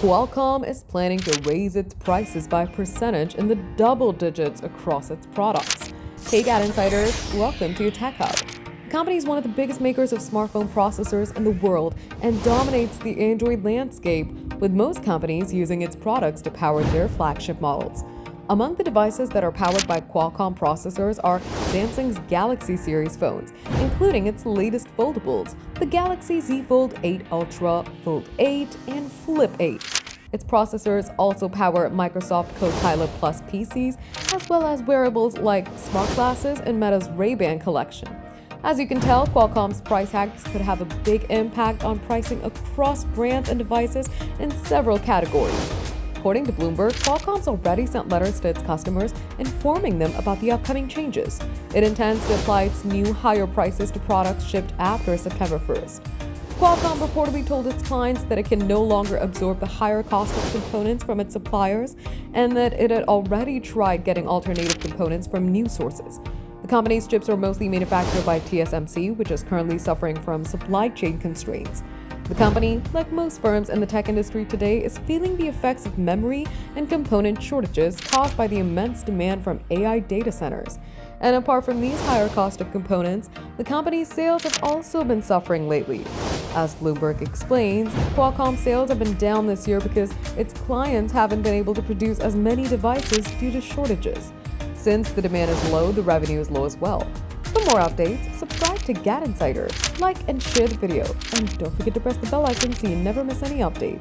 Qualcomm is planning to raise its prices by percentage in the double digits across its products. Hey GadInsiders, welcome to your Tech Hub. The company is one of the biggest makers of smartphone processors in the world and dominates the Android landscape, with most companies using its products to power their flagship models. Among the devices that are powered by Qualcomm processors are Samsung's Galaxy series phones, including its latest foldables, the Galaxy Z Fold 8 Ultra, Fold 8, and Flip 8. Its processors also power Microsoft Copilot Plus PCs, as well as wearables like smart glasses and Meta's Ray-Ban collection. As you can tell, Qualcomm's price hikes could have a big impact on pricing across brands and devices in several categories. According to Bloomberg, Qualcomm's already sent letters to its customers informing them about the upcoming changes. It intends to apply its new higher prices to products shipped after September 1st. Qualcomm reportedly told its clients that it can no longer absorb the higher cost of components from its suppliers and that it had already tried getting alternative components from new sources. The company's chips are mostly manufactured by TSMC, which is currently suffering from supply chain constraints. The company, like most firms in the tech industry today, is feeling the effects of memory and component shortages caused by the immense demand from AI data centers. And apart from these higher cost of components, the company's sales have also been suffering lately. As Bloomberg explains, Qualcomm sales have been down this year because its clients haven't been able to produce as many devices due to shortages. Since the demand is low, the revenue is low as well. For more updates, subscribe to GadInsider, like and share the video, and don't forget to press the bell icon so you never miss any update.